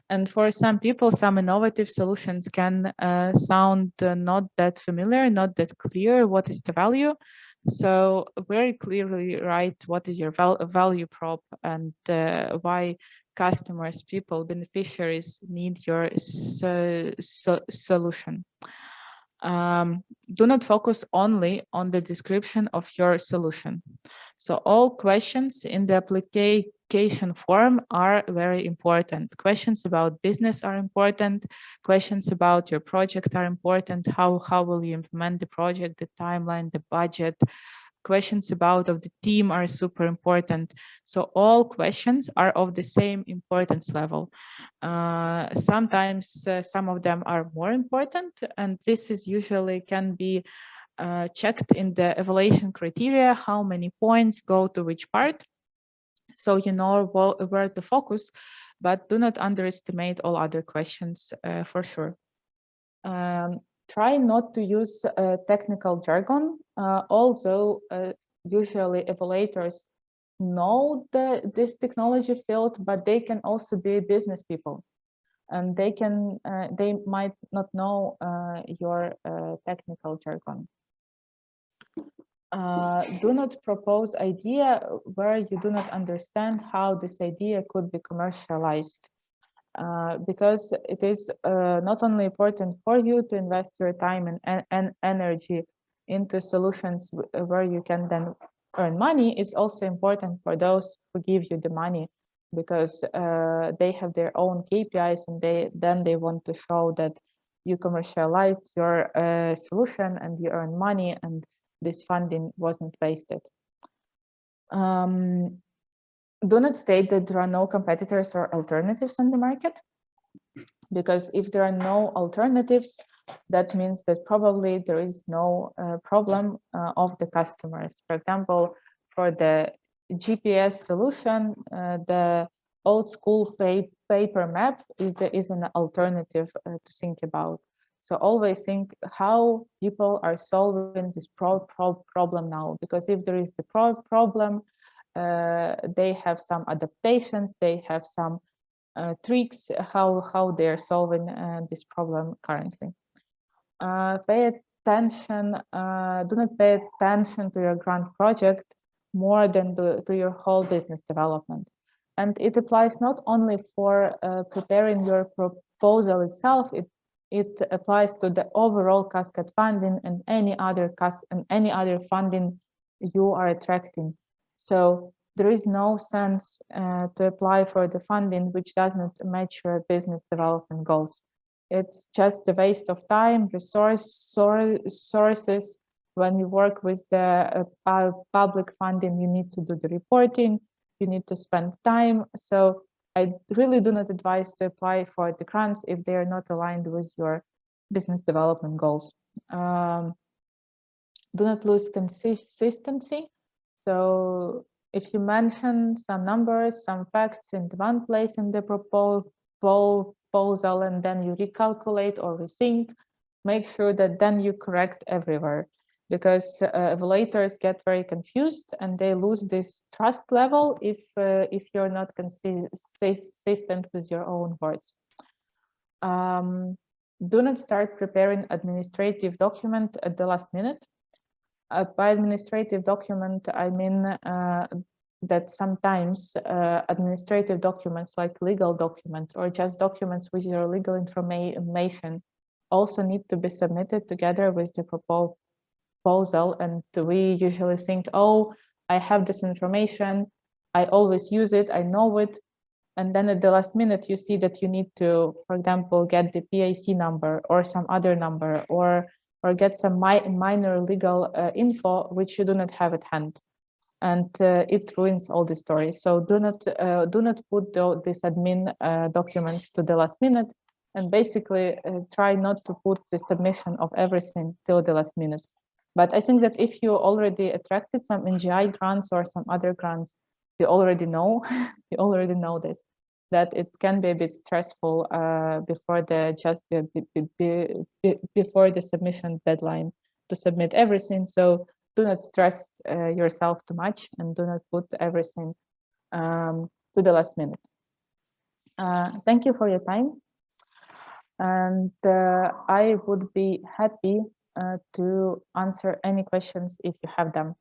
And for some people, some innovative solutions can sound not that familiar, not that clear what is the value. So very clearly write what is your value prop and why customers, people, beneficiaries need your solution. Do not focus only on the description of your solution. So all questions in the application form are very important. Questions about business are important. Questions about your project are important. How will you implement the project, the timeline, the budget? Questions about of the team are super important. So all questions are of the same importance level. Sometimes some of them are more important, and this is usually can be checked in the evaluation criteria, how many points go to which part. So you know where to focus, but do not underestimate all other questions for sure. Try not to use technical jargon, although usually evaluators know this technology field, but they can also be business people, and they might not know your technical jargon. Do not propose idea where you do not understand how this idea could be commercialized. Because it is not only important for you to invest your time and energy into solutions where you can then earn money, it's also important for those who give you the money, because they have their own KPIs, and they want to show that you commercialized your solution and you earn money, and this funding wasn't wasted. Do not state that there are no competitors or alternatives on the market, because if there are no alternatives, that means that probably there is no problem of the customers. For example, for the GPS solution, the old school paper map is an alternative to think about. So always think how people are solving this problem now, because if there is the problem, they have some adaptations, they have some tricks how they're solving this problem currently. Pay attention, do not pay attention to your grant project more than to your whole business development. And it applies not only for preparing your proposal itself, it applies to the overall Cascade funding and any other funding you are attracting. So there is no sense to apply for the funding which does not match your business development goals. It's just a waste of time, resources. When you work with the public funding, you need to do the reporting, you need to spend time. So I really do not advise to apply for the grants if they are not aligned with your business development goals. Do not lose consistency. So if you mention some numbers, some facts in one place in the proposal, and then you recalculate or rethink, make sure that then you correct everywhere, because evaluators get very confused and they lose this trust level if you're not consistent with your own words. Do not start preparing administrative document at the last minute. By administrative document, I mean that sometimes administrative documents like legal documents or just documents with your legal information also need to be submitted together with the proposal. And we usually think, oh, I have this information, I always use it, I know it. And then at the last minute, you see that you need to, for example, get the PIC number or some other number, or get some minor legal info which you do not have at hand, and it ruins all the story. So do not put these admin documents to the last minute, and basically try not to put the submission of everything till the last minute. But I think that if you already attracted some NGI grants or some other grants, you already know you already know this, that it can be a bit stressful before the submission deadline to submit everything. So do not stress yourself too much, and do not put everything to the last minute. Thank you for your time, and I would be happy to answer any questions if you have them.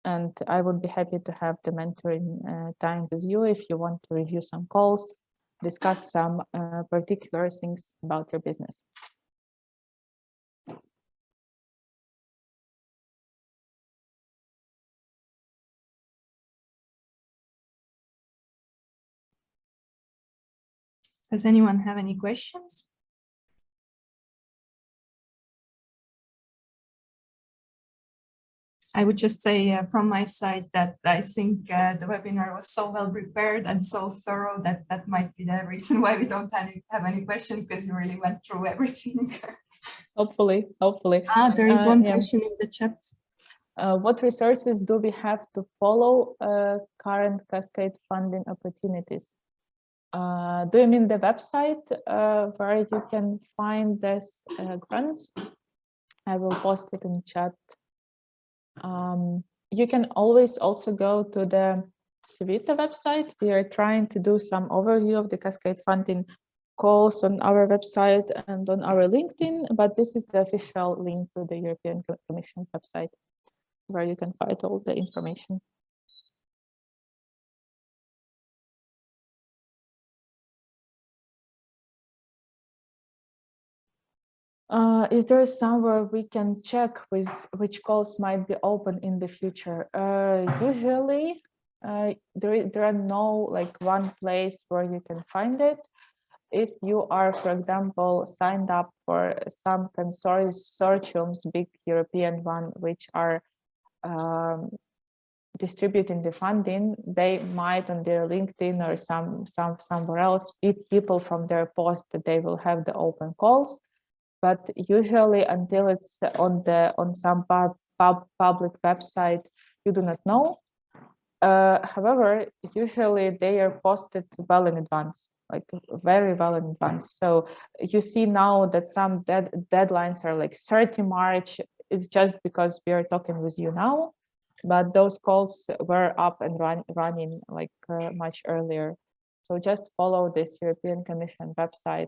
And I would be happy to have the mentoring time with you if you want to review some calls, discuss some particular things about your business. Does anyone have any questions? I would just say from my side that I think the webinar was so well prepared and so thorough that that might be the reason why we don't have any questions, because you really went through everything. Hopefully. There is one question in the chat. What resources do we have to follow current Cascade funding opportunities? Do you mean the website where you can find these grants? I will post it in chat. You can always also go to the Svita website. We are trying to do some overview of the Cascade funding calls on our website and on our LinkedIn, but this is the official link to the European Commission website where you can find all the information. Is there somewhere we can check with which calls might be open in the future? Usually, there are no like one place where you can find it. If you are, for example, signed up for some consortiums, big European one, which are distributing the funding, they might on their LinkedIn or somewhere else feed people from their post that they will have the open calls. But usually until it's on some public website, you do not know. However, usually they are posted well in advance, like very well in advance. So you see now that some deadlines are like 30 March. It's just because we are talking with you now, but those calls were up and running like much earlier. So just follow this European Commission website.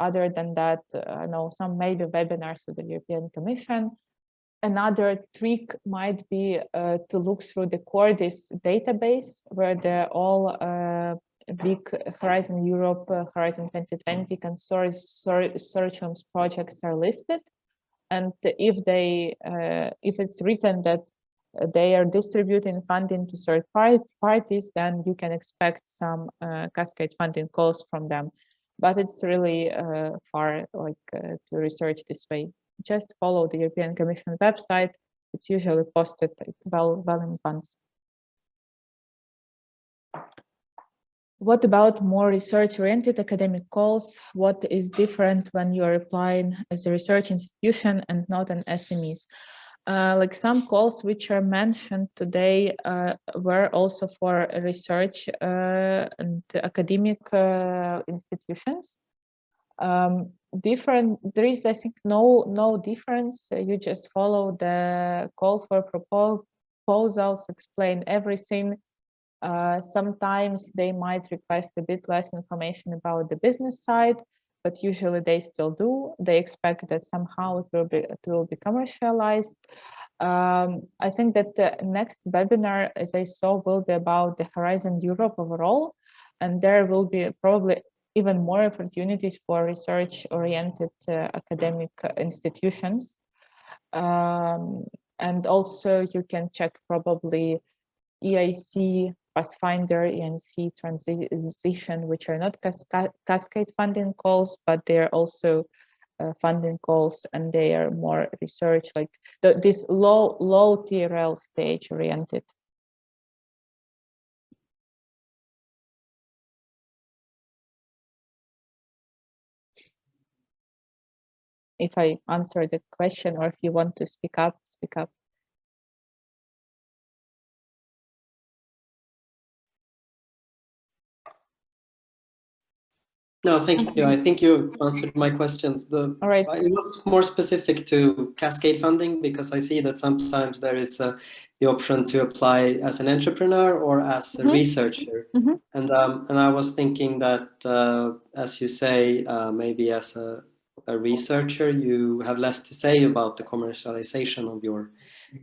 Other than that, I know some maybe webinars with the European Commission. Another trick might be to look through the Cordis database, where all big Horizon Europe, Horizon 2020 consortiums projects are listed. And if it's written that they are distributing funding to third parties, then you can expect some Cascade funding calls from them. But it's really far to research this way. Just follow the European Commission website. It's usually posted well in advance. What about more research-oriented academic calls? What is different when you are applying as a research institution and not an SMEs? Like some calls which are mentioned today were also for research and academic institutions. There is, I think, no difference. You just follow the call for proposals, explain everything. Sometimes they might request a bit less information about the business side, but usually they still do. They expect that somehow it will be commercialized. I think that the next webinar, as I saw, will be about the Horizon Europe overall, and there will be probably even more opportunities for research-oriented academic institutions. And also you can check probably EIC, Pathfinder, ENC transition, which are not Cascade funding calls, but they're also funding calls, and they are more research, like this low TRL stage oriented. If I answer the question, or if you want to speak up, speak up. No, thank you. I think you answered my questions. All right. It was more specific to Cascade funding, because I see that sometimes there is the option to apply as an entrepreneur or as a researcher. And I was thinking that, as you say, maybe as a a researcher, you have less to say about the commercialization of your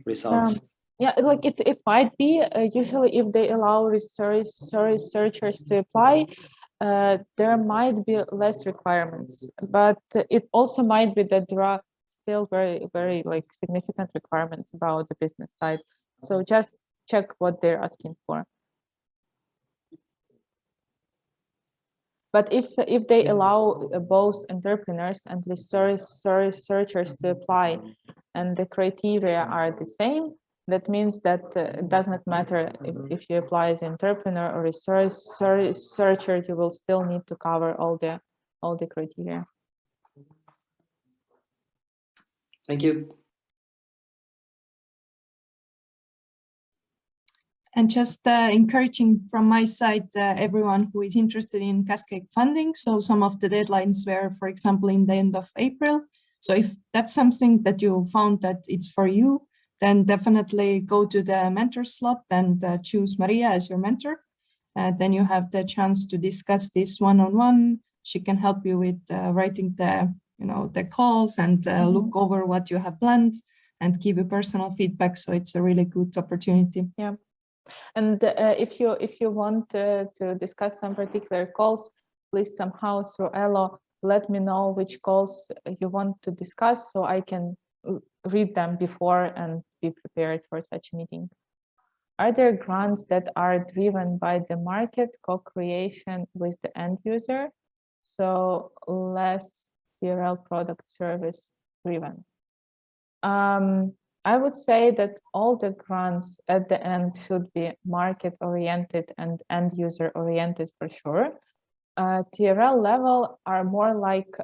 results. Yeah, like it might be. Usually, if they allow researchers to apply, there might be less requirements. But it also might be that there are still very like significant requirements about the business side. So just check what they're asking for. But if they allow both entrepreneurs and researchers to apply, and the criteria are the same, that means that it does not matter if you apply as entrepreneur or researcher, you will still need to cover all the criteria. Thank you. And just encouraging from my side, everyone who is interested in Cascade funding. So some of the deadlines were, for example, in the end of April. So if that's something that you found that it's for you, then definitely go to the mentor slot and choose Maria as your mentor. Then you have the chance to discuss this one-on-one. She can help you with writing the calls and look over what you have planned and give you personal feedback. So it's a really good opportunity. Yeah. And if you want to discuss some particular calls, please somehow through Elo let me know which calls you want to discuss, so I can read them before and be prepared for such a meeting. Are there grants that are driven by the market co-creation with the end user, so less TRL product service driven? I would say that all the grants at the end should be market oriented and end user oriented for sure. TRL level are more like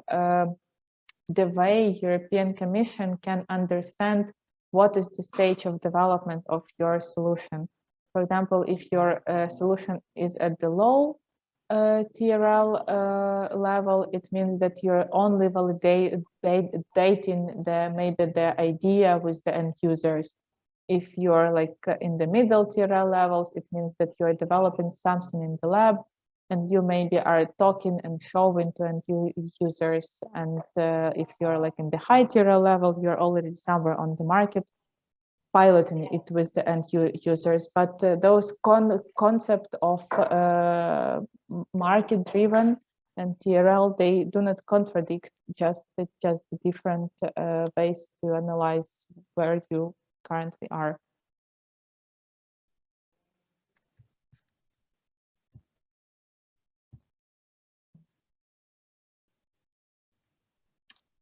the way European Commission can understand what is the stage of development of your solution. For example, if your solution is at the low TRL level, it means that you're only validating maybe the idea with the end users. If you're like in the middle TRL levels, it means that you're developing something in the lab and you maybe are talking and showing to end users. And if you're like in the high TRL level, you're already somewhere on the market piloting it with the end users. But those concept of market driven and TRL, they do not contradict, just the different ways to analyze where you currently are.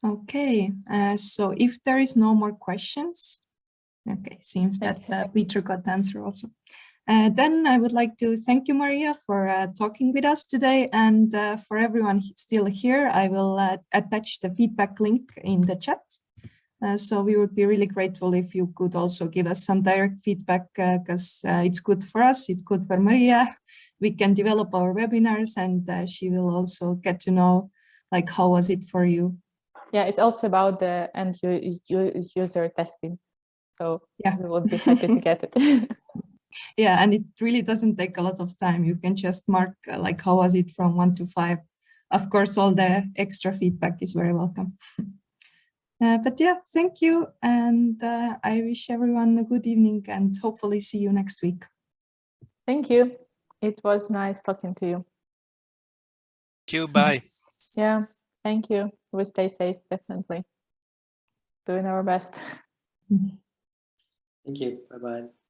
Okay, so if there is no more questions, okay, seems that Peter got the answer also. Then I would like to thank you, Maria, for talking with us today. And for everyone still here, I will attach the feedback link in the chat. So we would be really grateful if you could also give us some direct feedback, because it's good for us, it's good for Maria. We can develop our webinars, and she will also get to know, like, how was it for you? Yeah, it's also about the end user testing. So yeah, we would be happy to get it. Yeah, and it really doesn't take a lot of time. You can just mark like, how was it from 1 to 5. Of course, all the extra feedback is very welcome. But yeah, thank you. And I wish everyone a good evening and hopefully see you next week. Thank you. It was nice talking to you. Thank you. Bye. Yeah, thank you. We stay safe, definitely. Doing our best. Thank you. Bye-bye.